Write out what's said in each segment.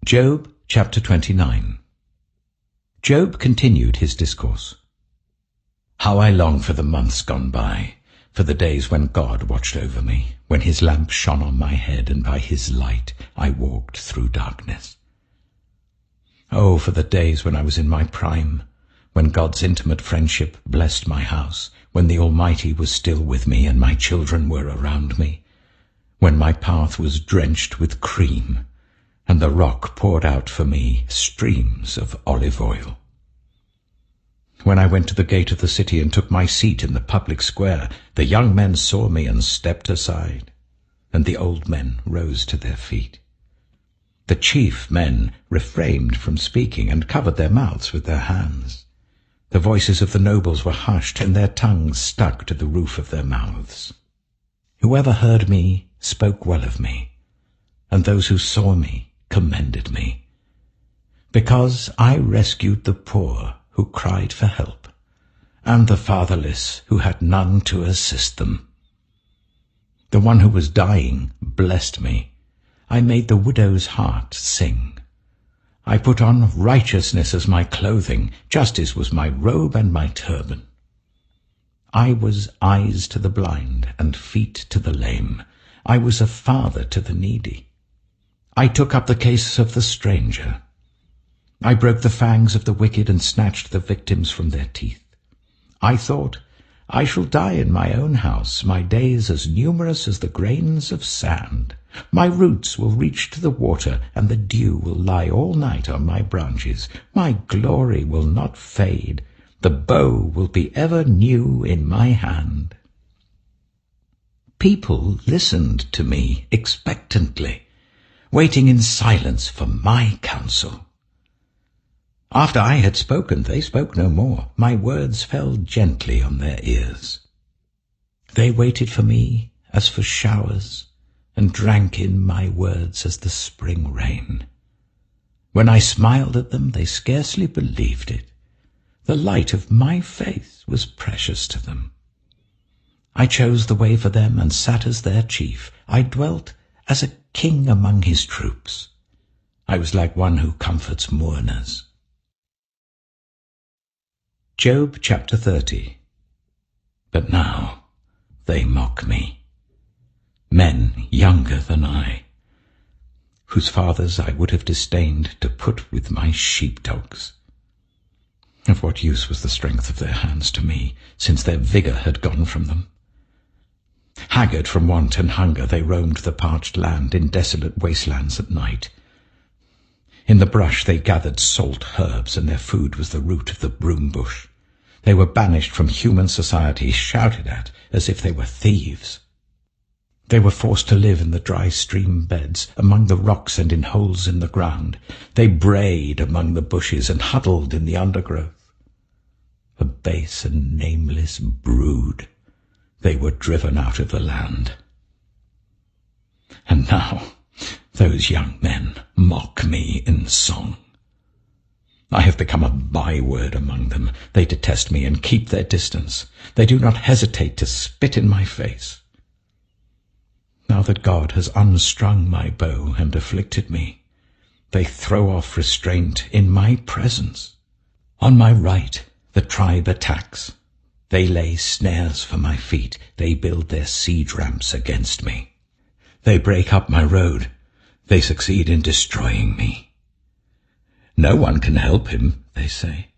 Job chapter 29. Job continued his discourse. How I long for the months gone by, for the days when God watched over me, when his lamp shone on my head, and by his light I walked through darkness. Oh, for the days when I was in my prime, when God's intimate friendship blessed my house, when the Almighty was still with me and my children were around me, when my path was drenched with cream, and the rock poured out for me streams of olive oil. When I went to the gate of the city and took my seat in the public square, the young men saw me and stepped aside, and the old men rose to their feet. The chief men refrained from speaking and covered their mouths with their hands. The voices of the nobles were hushed, and their tongues stuck to the roof of their mouths. Whoever heard me spoke well of me, and those who saw me commended me, because I rescued the poor who cried for help, and the fatherless who had none to assist them. The one who was dying blessed me. I made the widow's heart sing. I put on righteousness as my clothing, justice was my robe and my turban. I was eyes to the blind and feet to the lame. I was a father to the needy. I took up the case of the stranger. I broke the fangs of the wicked and snatched the victims from their teeth. I thought, I shall die in my own house, my days as numerous as the grains of sand. My roots will reach to the water, and the dew will lie all night on my branches. My glory will not fade. The bow will be ever new in my hand. People listened to me expectantly, waiting in silence for my counsel. After I had spoken, they spoke no more. My words fell gently on their ears. They waited for me as for showers, and drank in my words as the spring rain. When I smiled at them, they scarcely believed it. The light of my face was precious to them. I chose the way for them and sat as their chief. I dwelt as a king among his troops. I was like one who comforts mourners. Job chapter 30. But now they mock me, men younger than I, whose fathers I would have disdained to put with my sheepdogs. Of what use was the strength of their hands to me, since their vigor had gone from them? Haggard from want and hunger, they roamed the parched land in desolate wastelands at night. In the brush they gathered salt herbs, and their food was the root of the broom bush. They were banished from human society, shouted at as if they were thieves. They were forced to live in the dry stream beds, among the rocks and in holes in the ground. They brayed among the bushes and huddled in the undergrowth. A base and nameless brood, they were driven out of the land. And now those young men mock me in song. I have become a byword among them. They detest me and keep their distance. They do not hesitate to spit in my face. Now that God has unstrung my bow and afflicted me, they throw off restraint in my presence. On my right the tribe attacks. They lay snares for my feet. They build their siege ramps against me. They break up my road. They succeed in destroying me. No one can help him, they say.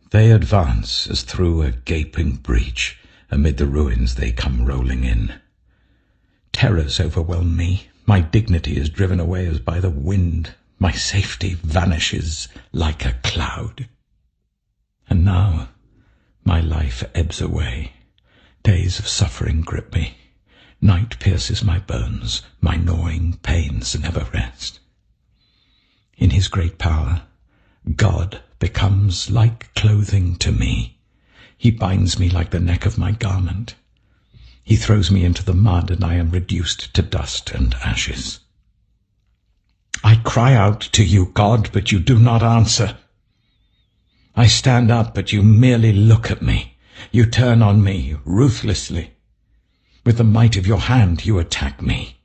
They advance as through a gaping breach. Amid the ruins they come rolling in. Terrors overwhelm me. My dignity is driven away as by the wind. My safety vanishes like a cloud. And now my life ebbs away. Days of suffering grip me. Night pierces my bones. My gnawing pains never rest. In his great power, God becomes like clothing to me. He binds me like the neck of my garment. He throws me into the mud, and I am reduced to dust and ashes. I cry out to you, God, but you do not answer. I stand up, but you merely look at me. You turn on me ruthlessly. With the might of your hand you attack me.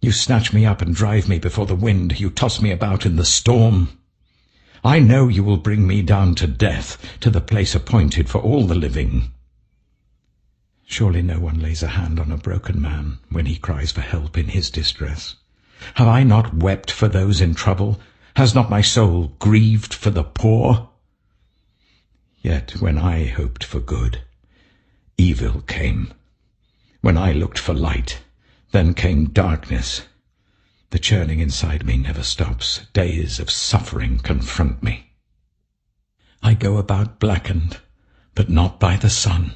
You snatch me up and drive me before the wind. You toss me about in the storm. I know you will bring me down to death, to the place appointed for all the living. Surely no one lays a hand on a broken man when he cries for help in his distress. Have I not wept for those in trouble? Has not my soul grieved for the poor? Yet when I hoped for good, evil came. When I looked for light, then came darkness. The churning inside me never stops. Days of suffering confront me. I go about blackened, but not by the sun.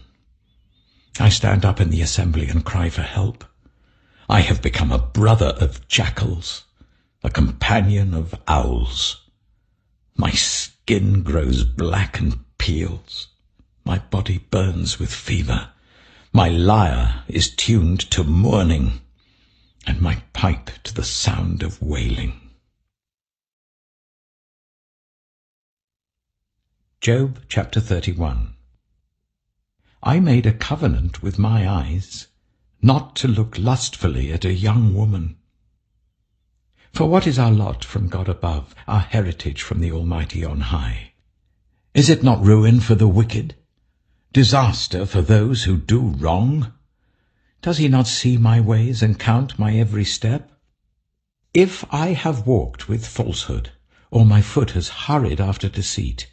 I stand up in the assembly and cry for help. I have become a brother of jackals, a companion of owls. My skin grows black and peels. My body burns with fever. My lyre is tuned to mourning, and my pipe to the sound of wailing. Job chapter 31. I made a covenant with my eyes, not to look lustfully at a young woman. For what is our lot from God above, our heritage from the Almighty on high? Is it not ruin for the wicked, disaster for those who do wrong? Does he not see my ways and count my every step? If I have walked with falsehood, or my foot has hurried after deceit,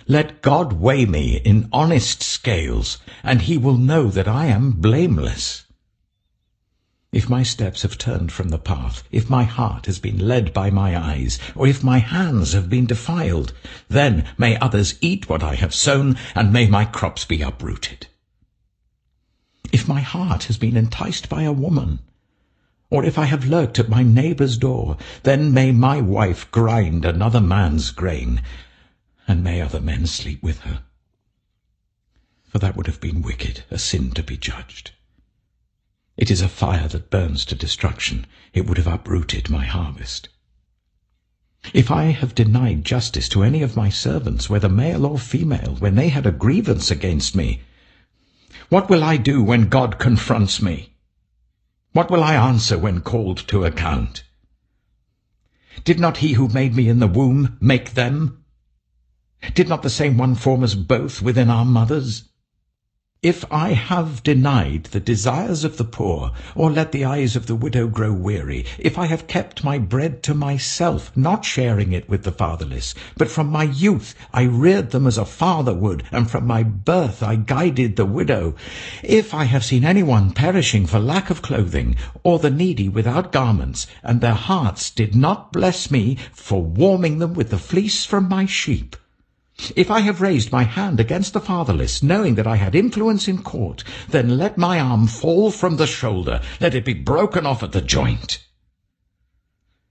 let God weigh me in honest scales, and he will know that I am blameless. If my steps have turned from the path, if my heart has been led by my eyes, or if my hands have been defiled, then may others eat what I have sown, and may my crops be uprooted. If my heart has been enticed by a woman, or if I have lurked at my neighbor's door, then may my wife grind another man's grain, and may other men sleep with her. For that would have been wicked, a sin to be judged. It is a fire that burns to destruction. It would have uprooted my harvest. If I have denied justice to any of my servants, whether male or female, when they had a grievance against me, what will I do when God confronts me? What will I answer when called to account? Did not he who made me in the womb make them? Did not the same one form us both within our mothers? If I have denied the desires of the poor, or let the eyes of the widow grow weary, if I have kept my bread to myself, not sharing it with the fatherless, but from my youth I reared them as a father would, and from my birth I guided the widow, if I have seen anyone perishing for lack of clothing, or the needy without garments, and their hearts did not bless me for warming them with the fleece from my sheep, if I have raised my hand against the fatherless, knowing that I had influence in court, then let my arm fall from the shoulder, let it be broken off at the joint.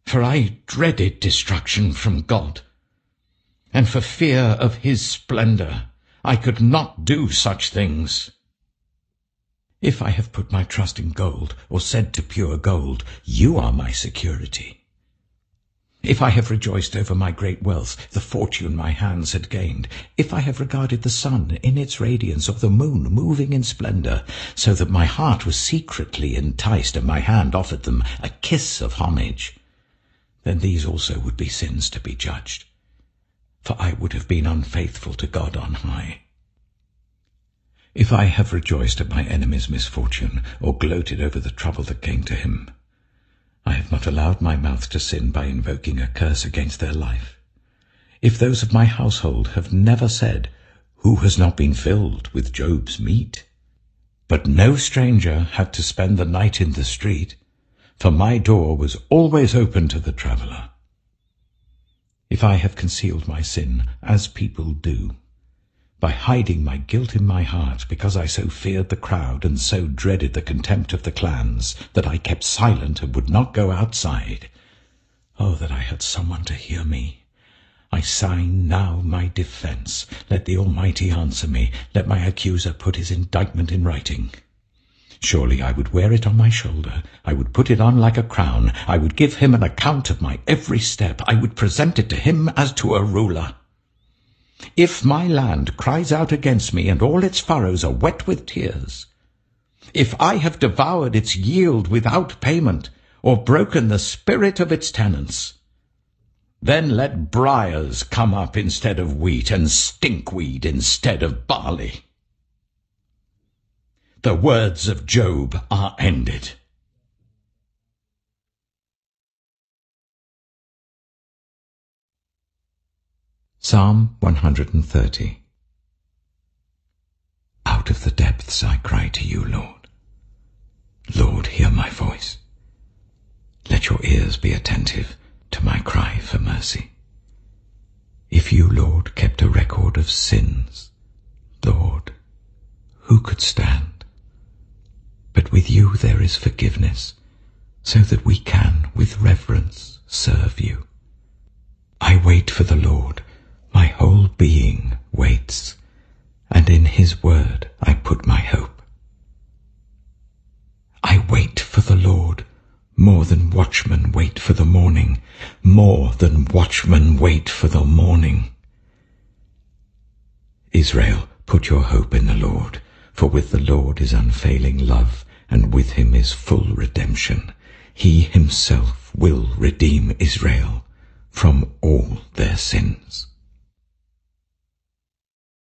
For I dreaded destruction from God, and for fear of his splendor I could not do such things. If I have put my trust in gold, or said to pure gold, you are my security, if I have rejoiced over my great wealth, the fortune my hands had gained, if I have regarded the sun in its radiance, or the moon moving in splendor, so that my heart was secretly enticed, and my hand offered them a kiss of homage, then these also would be sins to be judged, for I would have been unfaithful to God on high. If I have rejoiced at my enemy's misfortune, or gloated over the trouble that came to him, I have not allowed my mouth to sin by invoking a curse against their life. If those of my household have never said, who has not been filled with Job's meat? But no stranger had to spend the night in the street, for my door was always open to the traveler. If I have concealed my sin, as people do, by hiding my guilt in my heart, because I so feared the crowd and so dreaded the contempt of the clans, that I kept silent and would not go outside. Oh, that I had someone to hear me! I sign now my defense. Let the Almighty answer me. Let my accuser put his indictment in writing. Surely I would wear it on my shoulder. I would put it on like a crown. I would give him an account of my every step. I would present it to him as to a ruler. If my land cries out against me, and all its furrows are wet with tears, if I have devoured its yield without payment, or broken the spirit of its tenants. Then let briars come up instead of wheat, and stinkweed instead of barley. The words of Job are ended. Psalm 130. Out of the depths I cry to you, Lord. Lord, hear my voice. Let your ears be attentive to my cry for mercy. If you, Lord, kept a record of sins, Lord, who could stand? But with you there is forgiveness, so that we can, with reverence, serve you. I wait for the Lord, my whole being waits, and in his word I put my hope. I wait for the Lord, more than watchmen wait for the morning, more than watchmen wait for the morning. Israel, put your hope in the Lord, for with the Lord is unfailing love, and with him is full redemption. He himself will redeem Israel from all their sins.